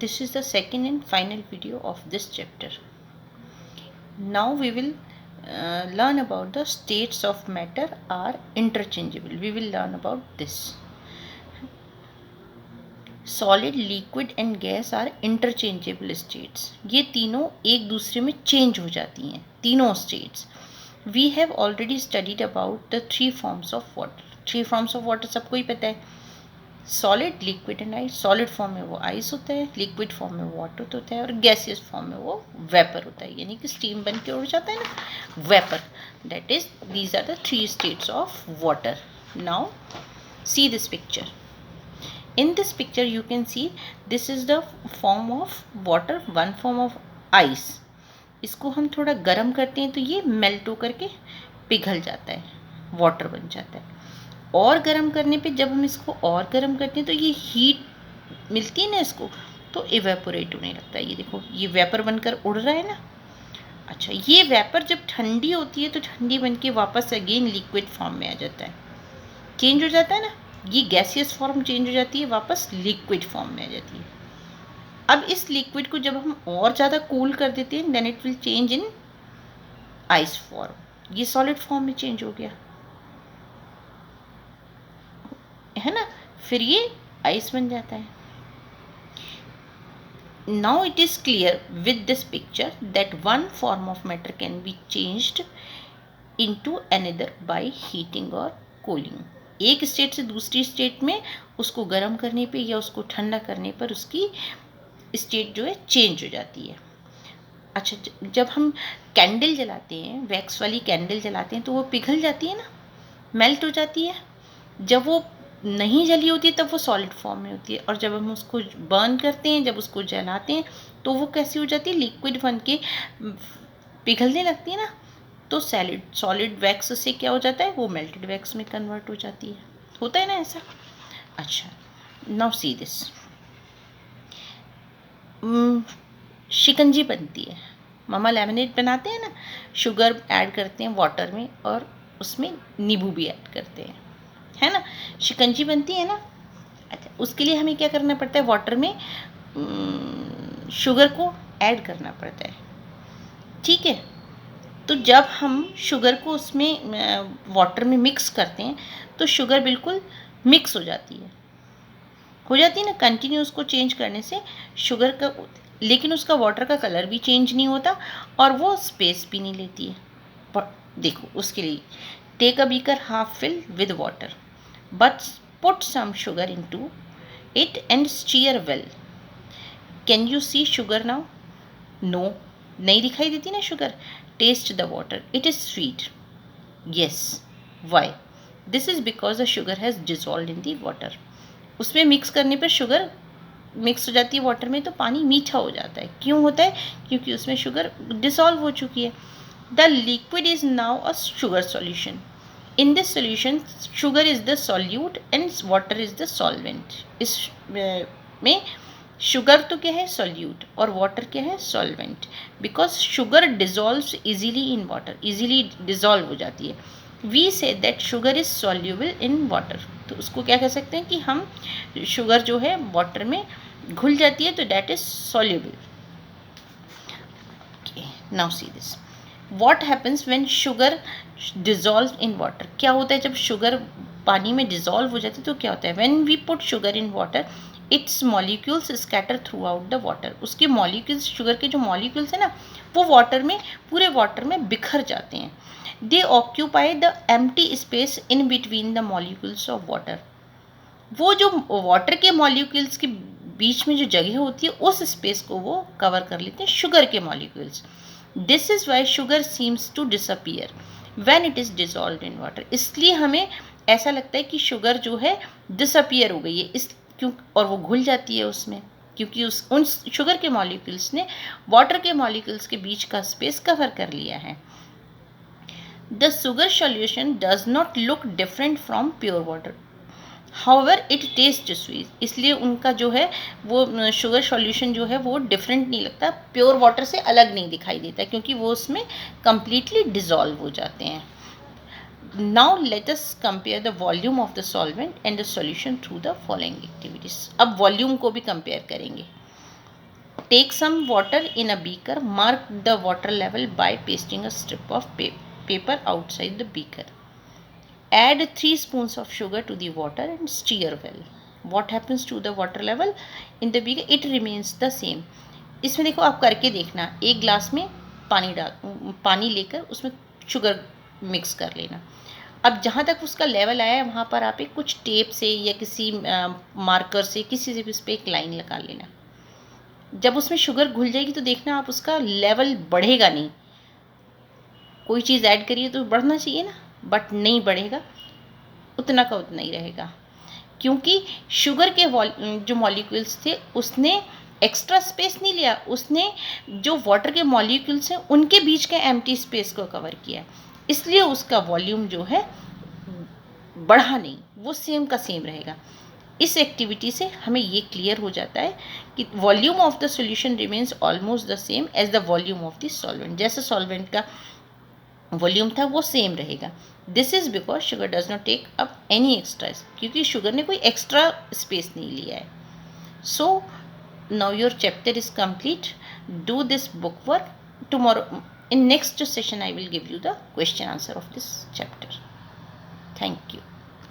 this is the second and final video of this chapter. Now we will learn about the states of matter are interchangeable. We will learn about this. Solid, liquid and gas are interchangeable states. ये तीनों एक दूसरे में change हो जाती हैं, तीनों states. We have already studied about the three forms of water. Three forms of water सबको ही पता है, solid, liquid and ice. Solid form में वो आइस होता है, लिक्विड फॉर्म में वाटर होता है, और गैसियस फॉर्म में वो वेपर होता है, यानी कि स्टीम बन के उड़ जाता है ना, vapour. That is, these are the three states of water. Now see this picture. In this picture you can see this is the form of water, one form of ice. इसको हम थोड़ा गर्म करते हैं तो ये मेल्ट होकर के पिघल जाता है, वाटर बन जाता है. और गर्म करने पे जब हम इसको और गर्म करते हैं तो ये हीट मिलती है ना इसको, तो इवेपोरेट होने लगता है. ये देखो, ये वेपर बनकर उड़ रहा है ना. अच्छा, ये वेपर जब ठंडी होती है तो ठंडी बन के वापस अगेन लिक्विड फॉर्म में आ जाता है, चेंज हो जाता है ना. ये गैसियस फॉर्म चेंज हो जाती है, वापस लिक्विड फॉर्म में आ जाती है. अब इस लिक्विड को जब हम और ज़्यादा कूल कर देते हैं, then it will change in ice form. ये सॉलिड फॉर्म में चेंज हो गया है ना, फिर ये आइस बन जाता है. Now it is clear with this picture that one form of matter can be changed into another by heating और कूलिंग. एक स्टेट से दूसरी स्टेट में उसको गर्म करने पे या उसको ठंडा करने पर उसकी स्टेट जो है चेंज हो जाती है. अच्छा, जब हम कैंडल जलाते हैं, वैक्स वाली कैंडल जलाते हैं, तो वो पिघल जाती है ना, मेल्ट हो जाती है. जब वो नहीं जली होती है तब वो सॉलिड फॉर्म में होती है, और जब हम उसको बर्न करते हैं, जब उसको जलाते हैं, तो वो कैसी हो जाती है, लिक्विड बन के पिघलने लगती है ना. तो सॉलिड वैक्स से क्या हो जाता है, वो मेल्टेड वैक्स में कन्वर्ट हो जाती है. होता है ना ऐसा. अच्छा, नाउ सी दिस. शिकंजी बनती है, मामा लेमनेड बनाते हैं ना, शुगर ऐड करते हैं वाटर में और उसमें नींबू भी ऐड करते हैं, है ना. शिकंजी बनती है ना. अच्छा, उसके लिए हमें क्या करना पड़ता है, वाटर में शुगर को ऐड करना पड़ता है, ठीक है. तो जब हम शुगर को उसमें वाटर में मिक्स करते हैं तो शुगर बिल्कुल मिक्स हो जाती है ना. कंटिन्यू उसको चेंज करने से शुगर का, लेकिन उसका वाटर का कलर भी चेंज नहीं होता और वो स्पेस भी नहीं लेती है. पर देखो, उसके लिए take a beaker half fill with water, but put some sugar into it and stir well. Can you see sugar now? No, नहीं दिखाई देती ना sugar. Taste the water, it is sweet. Yes, why? This is because the sugar has dissolve in the water. उसमें mix करने पर sugar mix हो जाती है वाटर में, तो पानी मीठा हो जाता है. क्यों होता है? क्योंकि उसमें शुगर डिसॉल्व हो चुकी है. The liquid is now a sugar solution. In this solution sugar is the solute and water is the solvent. इस में शुगर तो क्या है, सॉल्यूट, और वाटर क्या है, solvent. Because sugar dissolves easily in water, easily dissolve हो जाती है. We say that sugar is soluble in water. तो उसको क्या कह सकते हैं कि हम शुगर जो है वाटर में घुल जाती है, तो that is soluble. Now see this. What happens when sugar dissolve in water? क्या होता है जब शुगर पानी में डिजॉल्व हो जाती है, तो क्या होता है, when we put sugar in water its molecules scatter throughout the water. उसके मॉलिक्यूल्स, शुगर के जो मॉलिक्यूल्स हैं ना, वो वाटर में, पूरे वाटर में बिखर जाते हैं. दे occupy the empty space in between the molecules of water. वो जो वाटर के मॉलिक्यूल्स के बीच में जो जगह होती है, उस स्पेस को वो कवर कर लेते हैं शुगर के molecules. This is why sugar seems to disappear when it is dissolve in water. इसलिए हमें ऐसा लगता है कि शुगर जो है डिसअपियर हो गई है, इस क्यों, और वो घुल जाती है उसमें, क्योंकि उन शुगर के मॉलिक्यूल्स ने वाटर के मॉलिक्यूल्स के बीच का स्पेस कवर कर लिया है. The sugar solution does not look different from pure water, however it taste sweet. इसलिए उनका जो है वो शुगर सॉल्यूशन जो है वो डिफरेंट नहीं लगता, प्योर वाटर से अलग नहीं दिखाई देता, क्योंकि वो उसमें कंप्लीटली डिजॉल्व हो जाते हैं. Now let us compare the volume of the solvent and the solution through the following activities. अब वॉल्यूम को भी कंपेयर करेंगे. Take some water in a beaker. Mark the water level by pasting a strip of paper outside the beaker. Add 3 spoons of sugar to the water and stir well. What happens to the water level in the beaker? It remains the same. इसमें देखो आप करके देखना, एक glass में पानी लेकर उसमें शुगर मिक्स कर लेना. अब जहाँ तक उसका लेवल आया है वहाँ पर आप एक कुछ टेप से या किसी मार्कर से किसी से भी उस पर एक लाइन लगा लेना. जब उसमें शुगर घुल जाएगी तो देखना आप उसका लेवल बढ़ेगा नहीं. कोई चीज़ ऐड करिए तो बढ़ना चाहिए ना, बट नहीं बढ़ेगा, उतना का उतना ही रहेगा. क्योंकि शुगर के जो मॉलिक्यूल्स थे उसने एक्स्ट्रा स्पेस नहीं लिया, उसने जो वाटर के मॉलिक्यूल्स हैं उनके बीच के एम्प्टी स्पेस को कवर किया, इसलिए उसका वॉल्यूम जो है बढ़ा नहीं, वो सेम का सेम रहेगा. इस एक्टिविटी से हमें ये क्लियर हो जाता है कि volume of the solution remains almost the same as the volume of the solvent. जैसे सॉल्वेंट का वॉल्यूम था वो सेम रहेगा. This is because sugar does not take up any extra, क्योंकि शुगर ने कोई एक्स्ट्रा स्पेस नहीं लिया है. So now your chapter is complete. Do this book work. Tomorrow in next session I will give you the question answer of this chapter. Thank you.